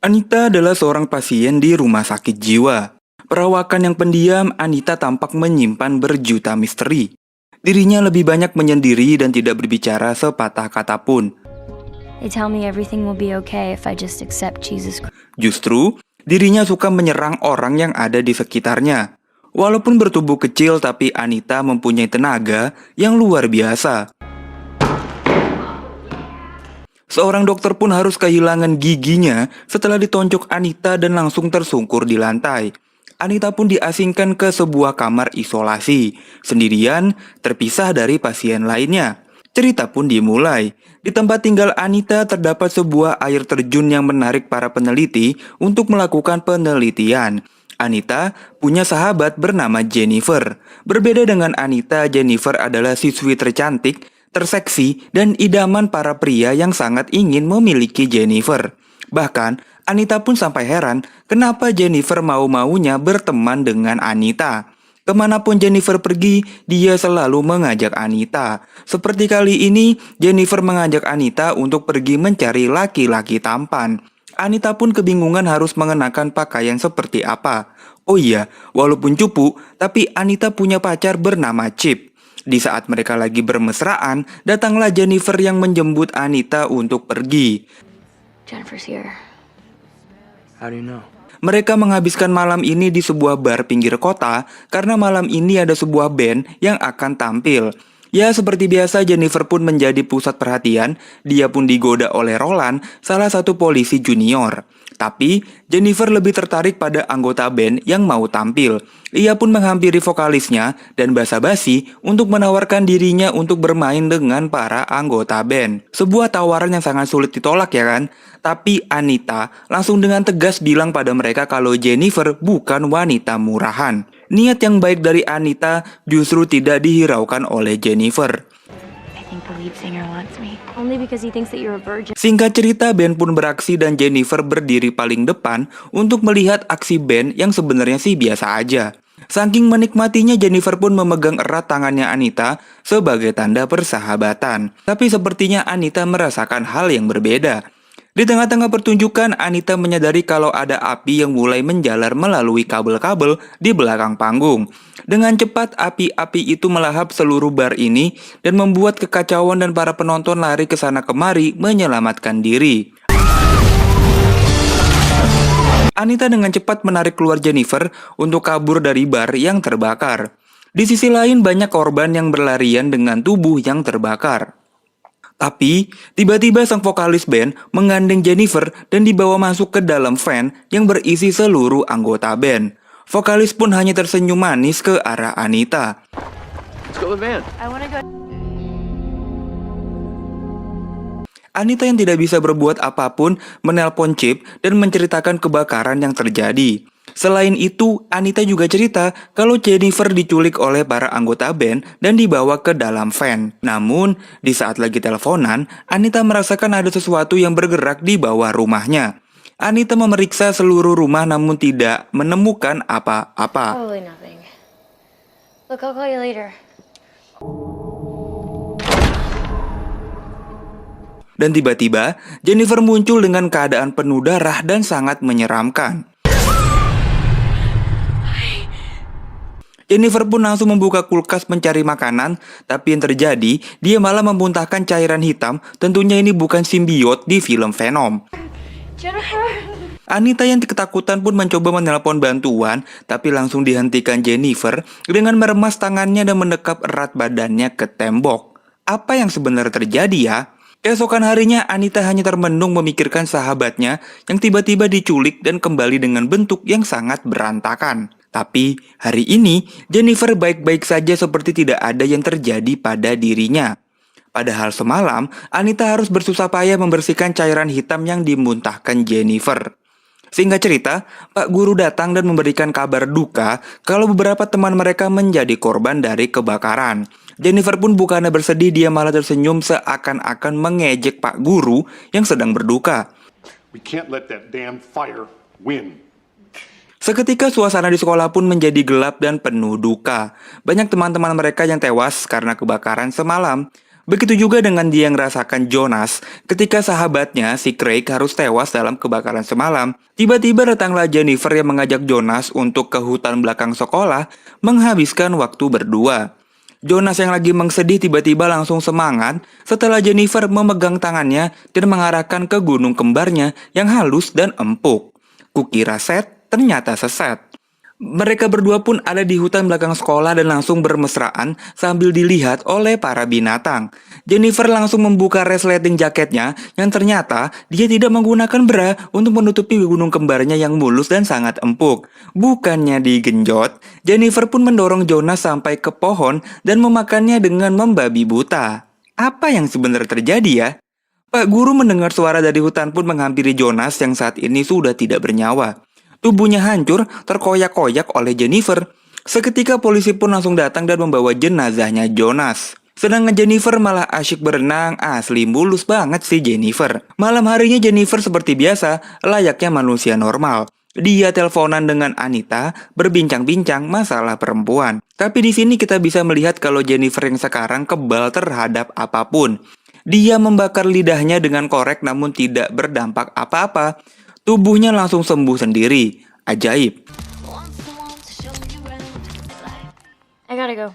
Anita adalah seorang pasien di rumah sakit jiwa. Perawakan yang pendiam, Anita tampak menyimpan berjuta misteri. Dirinya lebih banyak menyendiri dan tidak berbicara sepatah kata pun. They tell me everything will be okay if I just accept Jesus Christ. Justru, dirinya suka menyerang orang yang ada di sekitarnya. Walaupun bertubuh kecil, tapi Anita mempunyai tenaga yang luar biasa. Seorang dokter pun harus kehilangan giginya setelah ditonjok Anita dan langsung tersungkur di lantai. Anita pun diasingkan ke sebuah kamar isolasi, sendirian, terpisah dari pasien lainnya. Cerita pun dimulai. Di tempat tinggal Anita terdapat sebuah air terjun yang menarik para peneliti untuk melakukan penelitian. Anita punya sahabat bernama Jennifer. Berbeda dengan Anita, Jennifer adalah siswi tercantik, terseksi, dan idaman para pria yang sangat ingin memiliki Jennifer. Bahkan, Anita pun sampai heran kenapa Jennifer mau-maunya berteman dengan Anita. Kemanapun Jennifer pergi, dia selalu mengajak Anita. Seperti kali ini, Jennifer mengajak Anita untuk pergi mencari laki-laki tampan. Anita pun kebingungan harus mengenakan pakaian seperti apa. Oh iya, walaupun cupu, tapi Anita punya pacar bernama Chip. Di saat mereka lagi bermesraan, datanglah Jennifer yang menjemput Anita untuk pergi. Jennifer's here. How do you know? Mereka menghabiskan malam ini di sebuah bar pinggir kota karena malam ini ada sebuah band yang akan tampil. Ya, seperti biasa Jennifer pun menjadi pusat perhatian. Dia pun digoda oleh Roland, salah satu polisi junior. Tapi, Jennifer lebih tertarik pada anggota band yang mau tampil. Ia pun menghampiri vokalisnya dan basa-basi untuk menawarkan dirinya untuk bermain dengan para anggota band. Sebuah tawaran yang sangat sulit ditolak ya kan? Tapi Anita langsung dengan tegas bilang pada mereka kalau Jennifer bukan wanita murahan. Niat yang baik dari Anita justru tidak dihiraukan oleh Jennifer. I think the lead singer wants me. Only because he thinks that you're a virgin. Singkat cerita, band pun beraksi dan Jennifer berdiri paling depan untuk melihat aksi band yang sebenarnya sih biasa aja. Saking menikmatinya, Jennifer pun memegang erat tangannya Anita sebagai tanda persahabatan. Tapi sepertinya Anita merasakan hal yang berbeda. Di tengah-tengah pertunjukan, Anita menyadari kalau ada api yang mulai menjalar melalui kabel-kabel di belakang panggung. Dengan cepat, api-api itu melahap seluruh bar ini dan membuat kekacauan dan para penonton lari ke sana kemari menyelamatkan diri. Anita dengan cepat menarik keluar Jennifer untuk kabur dari bar yang terbakar. Di sisi lain, banyak korban yang berlarian dengan tubuh yang terbakar. Tapi, tiba-tiba sang vokalis band menggandeng Jennifer dan dibawa masuk ke dalam van yang berisi seluruh anggota band. Vokalis pun hanya tersenyum manis ke arah Anita. Let's go to the van. I wanna go. Anita yang tidak bisa berbuat apapun menelpon Chip dan menceritakan kebakaran yang terjadi. Selain itu, Anita juga cerita kalau Jennifer diculik oleh para anggota band dan dibawa ke dalam van. Namun, di saat lagi teleponan, Anita merasakan ada sesuatu yang bergerak di bawah rumahnya. Anita memeriksa seluruh rumah namun tidak menemukan apa-apa. Probably nothing. Look, I'll call you later. Dan tiba-tiba, Jennifer muncul dengan keadaan penuh darah dan sangat menyeramkan. Jennifer pun langsung membuka kulkas mencari makanan, tapi yang terjadi, dia malah memuntahkan cairan hitam. Tentunya ini bukan simbiot di film Venom. Jennifer! Anita yang ketakutan pun mencoba menelpon bantuan, tapi langsung dihentikan Jennifer dengan meremas tangannya dan mendekap erat badannya ke tembok. Apa yang sebenarnya terjadi ya? Keesokan harinya, Anita hanya termenung memikirkan sahabatnya yang tiba-tiba diculik dan kembali dengan bentuk yang sangat berantakan. Tapi hari ini Jennifer baik-baik saja seperti tidak ada yang terjadi pada dirinya. Padahal semalam Anita harus bersusah payah membersihkan cairan hitam yang dimuntahkan Jennifer. Singkat cerita, Pak Guru datang dan memberikan kabar duka kalau beberapa teman mereka menjadi korban dari kebakaran. Jennifer pun bukannya bersedih, dia malah tersenyum seakan-akan mengejek Pak Guru yang sedang berduka. We can't let that damn fire win. Seketika suasana di sekolah pun menjadi gelap dan penuh duka. Banyak teman-teman mereka yang tewas karena kebakaran semalam. Begitu juga dengan dia yang rasakan Jonas ketika sahabatnya si Craig harus tewas dalam kebakaran semalam. Tiba-tiba datanglah Jennifer yang mengajak Jonas untuk ke hutan belakang sekolah menghabiskan waktu berdua. Jonas yang lagi mengsedih tiba-tiba langsung semangat setelah Jennifer memegang tangannya dan mengarahkan ke gunung kembarnya yang halus dan empuk. Kukira set, ternyata seset. Mereka berdua pun ada di hutan belakang sekolah dan langsung bermesraan sambil dilihat oleh para binatang. Jennifer langsung membuka resleting jaketnya yang ternyata dia tidak menggunakan bra untuk menutupi gunung kembarnya yang mulus dan sangat empuk. Bukannya digenjot, Jennifer pun mendorong Jonas sampai ke pohon dan memakannya dengan membabi buta. Apa yang sebenarnya terjadi ya? Pak Guru mendengar suara dari hutan pun menghampiri Jonas yang saat ini sudah tidak bernyawa. Tubuhnya hancur, terkoyak-koyak oleh Jennifer. Seketika polisi pun langsung datang dan membawa jenazahnya Jonas. Sedangkan Jennifer malah asyik berenang, asli mulus banget sih Jennifer. Malam harinya Jennifer seperti biasa, layaknya manusia normal. Dia teleponan dengan Anita, berbincang-bincang masalah perempuan. Tapi di sini kita bisa melihat kalau Jennifer yang sekarang kebal terhadap apapun. Dia membakar lidahnya dengan korek namun tidak berdampak apa-apa. Tubuhnya langsung sembuh sendiri. Ajaib. I gotta go.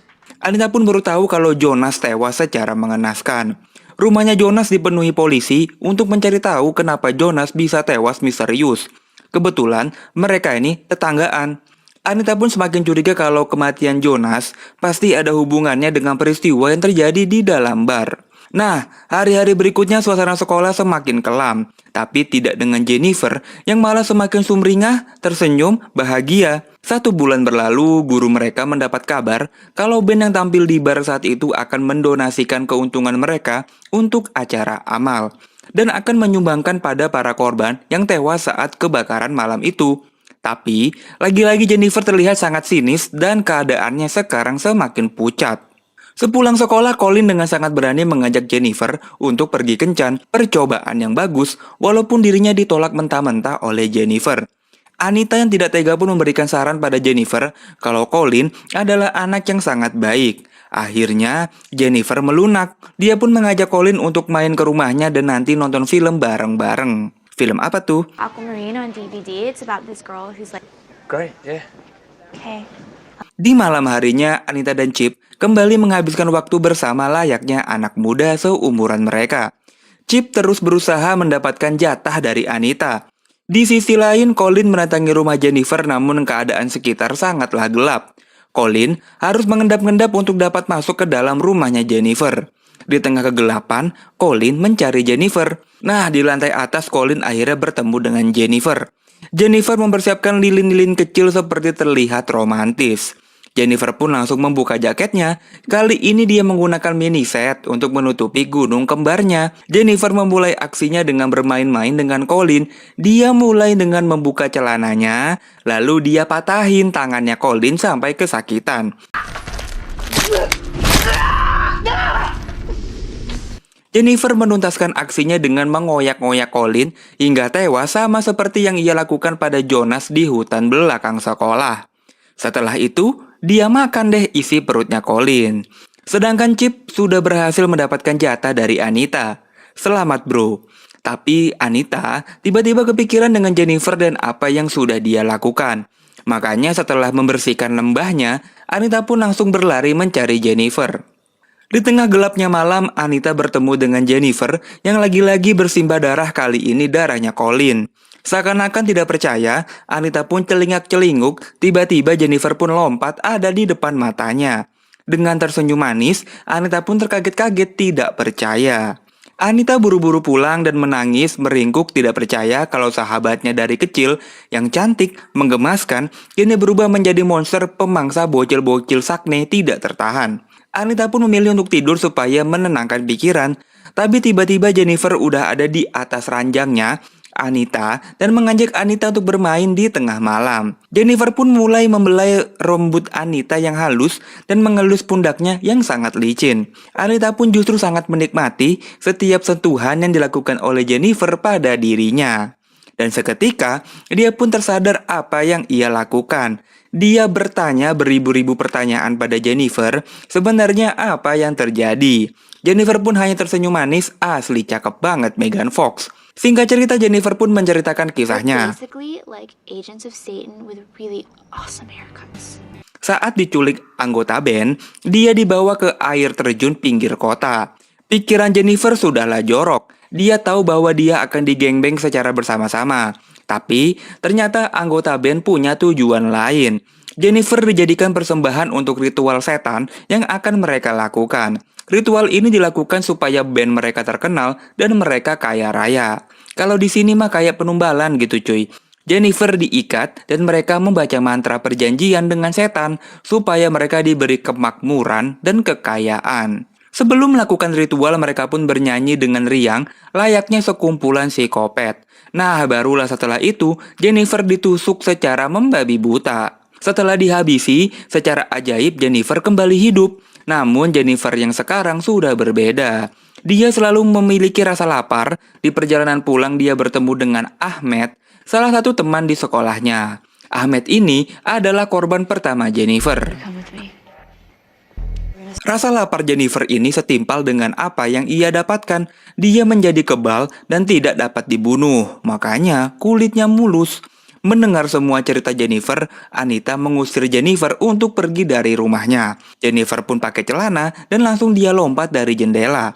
Anita pun baru tahu kalau Jonas tewas secara mengenaskan. Rumahnya Jonas dipenuhi polisi untuk mencari tahu kenapa Jonas bisa tewas misterius. Kebetulan mereka ini tetanggaan. Anita pun semakin curiga kalau kematian Jonas pasti ada hubungannya dengan peristiwa yang terjadi di dalam bar. Nah, hari-hari berikutnya suasana sekolah semakin kelam, tapi tidak dengan Jennifer yang malah semakin sumringah, tersenyum, bahagia. 1 bulan berlalu, guru mereka mendapat kabar kalau band yang tampil di bar saat itu akan mendonasikan keuntungan mereka untuk acara amal dan akan menyumbangkan pada para korban yang tewas saat kebakaran malam itu. Tapi, lagi-lagi Jennifer terlihat sangat sinis dan keadaannya sekarang semakin pucat. Sepulang sekolah, Colin dengan sangat berani mengajak Jennifer untuk pergi kencan, percobaan yang bagus, walaupun dirinya ditolak mentah-mentah oleh Jennifer. Anita yang tidak tega pun memberikan saran pada Jennifer kalau Colin adalah anak yang sangat baik. Akhirnya, Jennifer melunak. Dia pun mengajak Colin untuk main ke rumahnya dan nanti nonton film bareng-bareng. Film apa tuh? Aquamarine on DVD. It's about this girl who's like, Great, yeah. okay. Di malam harinya, Anita dan Chip kembali menghabiskan waktu bersama layaknya anak muda seumuran mereka. Chip terus berusaha mendapatkan jatah dari Anita. Di sisi lain, Colin mendatangi rumah Jennifer namun keadaan sekitar sangatlah gelap. Colin harus mengendap-endap untuk dapat masuk ke dalam rumahnya Jennifer. Di tengah kegelapan, Colin mencari Jennifer. Nah, di lantai atas Colin akhirnya bertemu dengan Jennifer. Jennifer mempersiapkan lilin-lilin kecil seperti terlihat romantis. Jennifer pun langsung membuka jaketnya. Kali ini dia menggunakan mini set untuk menutupi gunung kembarnya. Jennifer memulai aksinya dengan bermain-main dengan Colin. Dia mulai dengan membuka celananya, lalu dia patahin tangannya Colin sampai kesakitan. Jennifer menuntaskan aksinya dengan mengoyak-ngoyak Colin hingga tewas sama seperti yang ia lakukan pada Jonas di hutan belakang sekolah. Setelah itu, dia makan deh isi perutnya Colin. Sedangkan Chip sudah berhasil mendapatkan jatah dari Anita. Selamat bro. Tapi Anita tiba-tiba kepikiran dengan Jennifer dan apa yang sudah dia lakukan. Makanya setelah membersihkan lembahnya, Anita pun langsung berlari mencari Jennifer. Di tengah gelapnya malam, Anita bertemu dengan Jennifer yang lagi-lagi bersimbah darah, kali ini darahnya Colin. Seakan-akan tidak percaya, Anita pun celingak-celinguk, tiba-tiba Jennifer pun lompat ada di depan matanya. Dengan tersenyum manis, Anita pun terkaget-kaget tidak percaya. Anita buru-buru pulang dan menangis meringkuk tidak percaya kalau sahabatnya dari kecil yang cantik, menggemaskan, kini berubah menjadi monster pemangsa bocil-bocil sakne tidak tertahan. Anita pun memilih untuk tidur supaya menenangkan pikiran, tapi tiba-tiba Jennifer udah ada di atas ranjangnya Anita dan mengajak Anita untuk bermain di tengah malam. Jennifer pun mulai membelai rambut Anita yang halus dan mengelus pundaknya yang sangat licin. Anita pun justru sangat menikmati setiap sentuhan yang dilakukan oleh Jennifer pada dirinya. Dan seketika, dia pun tersadar apa yang ia lakukan. Dia bertanya beribu-ribu pertanyaan pada Jennifer, sebenarnya apa yang terjadi. Jennifer pun hanya tersenyum manis, asli cakep banget Megan Fox. Singkat cerita, Jennifer pun menceritakan kisahnya. Basically like agents of Satan with really awesome haircuts. Saat diculik anggota band, dia dibawa ke air terjun pinggir kota. Pikiran Jennifer sudahlah jorok. Dia tahu bahwa dia akan digengbeng secara bersama-sama. Tapi, ternyata anggota band punya tujuan lain. Jennifer dijadikan persembahan untuk ritual setan yang akan mereka lakukan. Ritual ini dilakukan supaya band mereka terkenal dan mereka kaya raya. Kalau di sini mah kayak penumbalan gitu cuy. Jennifer diikat dan mereka membaca mantra perjanjian dengan setan supaya mereka diberi kemakmuran dan kekayaan. Sebelum melakukan ritual, mereka pun bernyanyi dengan riang, layaknya sekumpulan psikopat. Nah, barulah setelah itu, Jennifer ditusuk secara membabi buta. Setelah dihabisi, secara ajaib Jennifer kembali hidup. Namun Jennifer yang sekarang sudah berbeda. Dia selalu memiliki rasa lapar. Di perjalanan pulang dia bertemu dengan Ahmed, salah satu teman di sekolahnya. Ahmed ini adalah korban pertama Jennifer. Come with me. Rasa lapar Jennifer ini setimpal dengan apa yang ia dapatkan. Dia menjadi kebal dan tidak dapat dibunuh, makanya kulitnya mulus. Mendengar semua cerita Jennifer, Anita mengusir Jennifer untuk pergi dari rumahnya. Jennifer pun pakai celana dan langsung dia lompat dari jendela.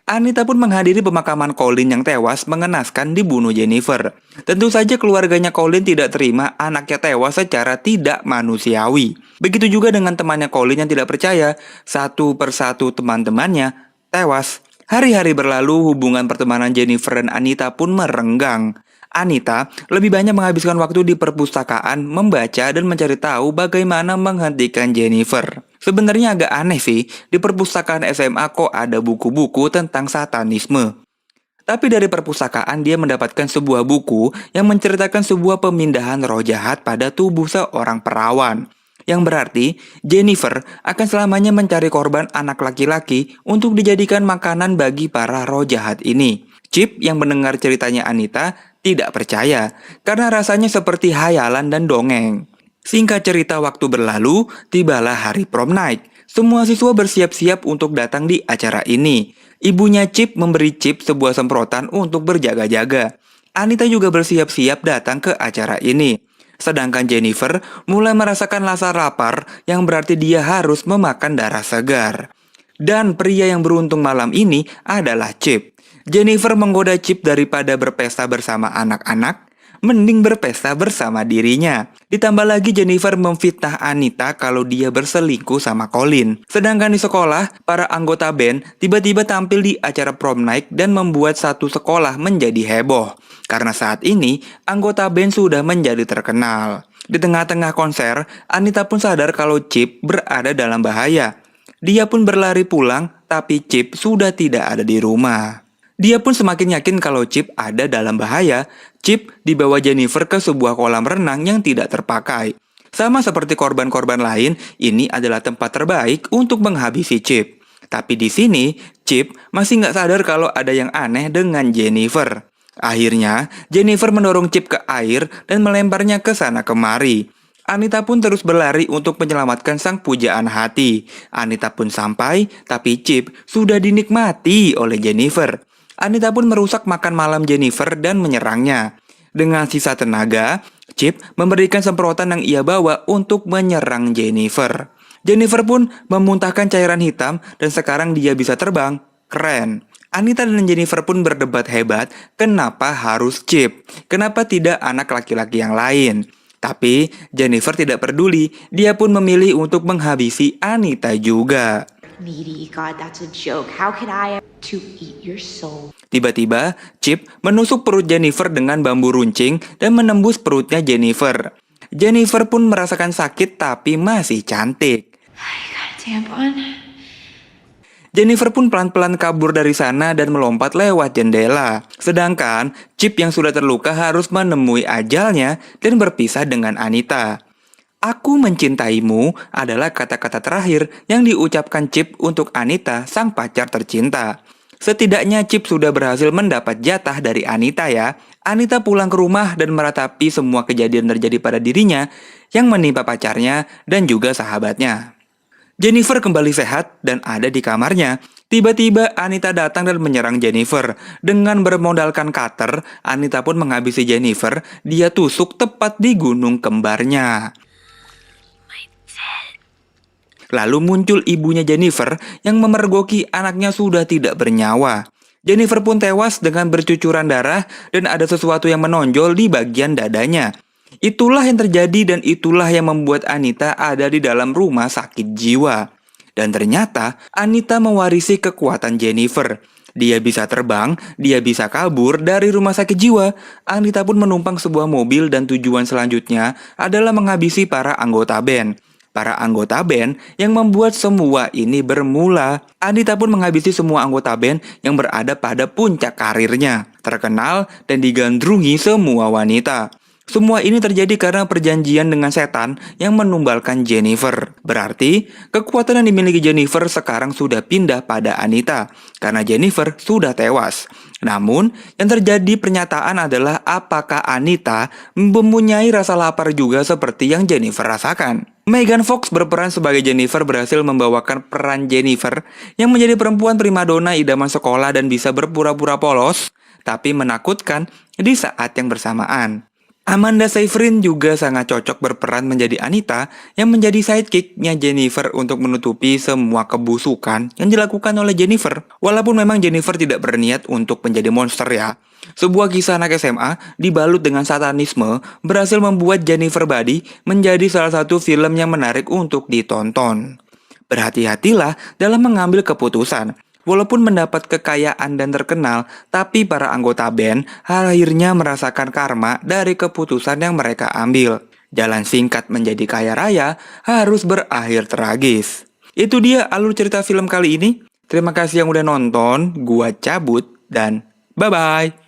Anita pun menghadiri pemakaman Colin yang tewas mengenaskan dibunuh Jennifer. Tentu saja keluarganya Colin tidak terima anaknya tewas secara tidak manusiawi. Begitu juga dengan temannya Colin yang tidak percaya. Satu persatu teman-temannya tewas. Hari-hari berlalu, hubungan pertemanan Jennifer dan Anita pun merenggang. Anita lebih banyak menghabiskan waktu di perpustakaan, membaca dan mencari tahu bagaimana menghentikan Jennifer. Sebenarnya agak aneh sih, di perpustakaan SMA kok ada buku-buku tentang satanisme. Tapi dari perpustakaan dia mendapatkan sebuah buku yang menceritakan sebuah pemindahan roh jahat pada tubuh seorang perawan. Yang berarti Jennifer akan selamanya mencari korban anak laki-laki untuk dijadikan makanan bagi para roh jahat ini. Chip yang mendengar ceritanya Anita tidak percaya karena rasanya seperti hayalan dan dongeng. Singkat cerita, waktu berlalu, tibalah hari prom night. Semua siswa bersiap-siap untuk datang di acara ini. Ibunya Chip memberi Chip sebuah semprotan untuk berjaga-jaga. Anita juga bersiap-siap datang ke acara ini. Sedangkan Jennifer mulai merasakan rasa lapar yang berarti dia harus memakan darah segar. Dan pria yang beruntung malam ini adalah Chip. Jennifer menggoda Chip daripada berpesta bersama anak-anak, mending berpesta bersama dirinya. Ditambah lagi Jennifer memfitnah Anita kalau dia berselingkuh sama Colin. Sedangkan di sekolah, para anggota band tiba-tiba tampil di acara prom night dan membuat satu sekolah menjadi heboh. Karena saat ini, anggota band sudah menjadi terkenal. Di tengah-tengah konser, Anita pun sadar kalau Chip berada dalam bahaya. Dia pun berlari pulang, tapi Chip sudah tidak ada di rumah. Dia pun semakin yakin kalau Chip ada dalam bahaya. Chip dibawa Jennifer ke sebuah kolam renang yang tidak terpakai. Sama seperti korban-korban lain, ini adalah tempat terbaik untuk menghabisi Chip. Tapi di sini, Chip masih nggak sadar kalau ada yang aneh dengan Jennifer. Akhirnya, Jennifer mendorong Chip ke air dan melemparnya ke sana kemari. Anita pun terus berlari untuk menyelamatkan sang pujaan hati. Anita pun sampai, tapi Chip sudah dinikmati oleh Jennifer. Anita pun merusak makan malam Jennifer dan menyerangnya. Dengan sisa tenaga, Chip memberikan semprotan yang ia bawa untuk menyerang Jennifer. Jennifer pun memuntahkan cairan hitam dan sekarang dia bisa terbang. Keren. Anita dan Jennifer pun berdebat hebat, kenapa harus Chip? Kenapa tidak anak laki-laki yang lain? Tapi Jennifer tidak peduli, dia pun memilih untuk menghabisi Anita juga. Needy, God, that's a joke. How can I to eat your soul? Tiba-tiba, Chip menusuk perut Jennifer dengan bambu runcing dan menembus perutnya Jennifer. Jennifer pun merasakan sakit tapi masih cantik. I got a tampon. Jennifer pun pelan-pelan kabur dari sana dan melompat lewat jendela. Sedangkan Chip yang sudah terluka harus menemui ajalnya dan berpisah dengan Anita. Aku mencintaimu adalah kata-kata terakhir yang diucapkan Chip untuk Anita, sang pacar tercinta. Setidaknya Chip sudah berhasil mendapat jatah dari Anita ya. Anita pulang ke rumah dan meratapi semua kejadian terjadi pada dirinya yang menimpa pacarnya dan juga sahabatnya. Jennifer kembali sehat dan ada di kamarnya. Tiba-tiba Anita datang dan menyerang Jennifer. Dengan bermodalkan cutter, Anita pun menghabisi Jennifer. Dia tusuk tepat di gunung kembarnya. Lalu muncul ibunya Jennifer yang memergoki anaknya sudah tidak bernyawa. Jennifer pun tewas dengan bercucuran darah dan ada sesuatu yang menonjol di bagian dadanya. Itulah yang terjadi dan itulah yang membuat Anita ada di dalam rumah sakit jiwa. Dan ternyata Anita mewarisi kekuatan Jennifer. Dia bisa terbang, dia bisa kabur dari rumah sakit jiwa. Anita pun menumpang sebuah mobil dan tujuan selanjutnya adalah menghabisi para anggota band. Para anggota band yang membuat semua ini bermula. Anita pun menghabisi semua anggota band yang berada pada puncak karirnya. Terkenal dan digandrungi semua wanita. Semua ini terjadi karena perjanjian dengan setan yang menumbalkan Jennifer. Berarti, kekuatan yang dimiliki Jennifer sekarang sudah pindah pada Anita, karena Jennifer sudah tewas. Namun, yang terjadi pernyataan adalah apakah Anita mempunyai rasa lapar juga seperti yang Jennifer rasakan. Megan Fox berperan sebagai Jennifer berhasil membawakan peran Jennifer yang menjadi perempuan primadona idaman sekolah dan bisa berpura-pura polos, tapi menakutkan di saat yang bersamaan. Amanda Seyfried juga sangat cocok berperan menjadi Anita yang menjadi sidekick-nya Jennifer untuk menutupi semua kebusukan yang dilakukan oleh Jennifer. Walaupun memang Jennifer tidak berniat untuk menjadi monster ya. Sebuah kisah anak SMA dibalut dengan satanisme berhasil membuat Jennifer Body menjadi salah satu film yang menarik untuk ditonton. Berhati-hatilah dalam mengambil keputusan. Walaupun mendapat kekayaan dan terkenal, tapi para anggota band akhirnya merasakan karma dari keputusan yang mereka ambil. Jalan singkat menjadi kaya raya harus berakhir tragis. Itu dia alur cerita film kali ini. Terima kasih yang udah nonton, gua cabut, dan bye-bye.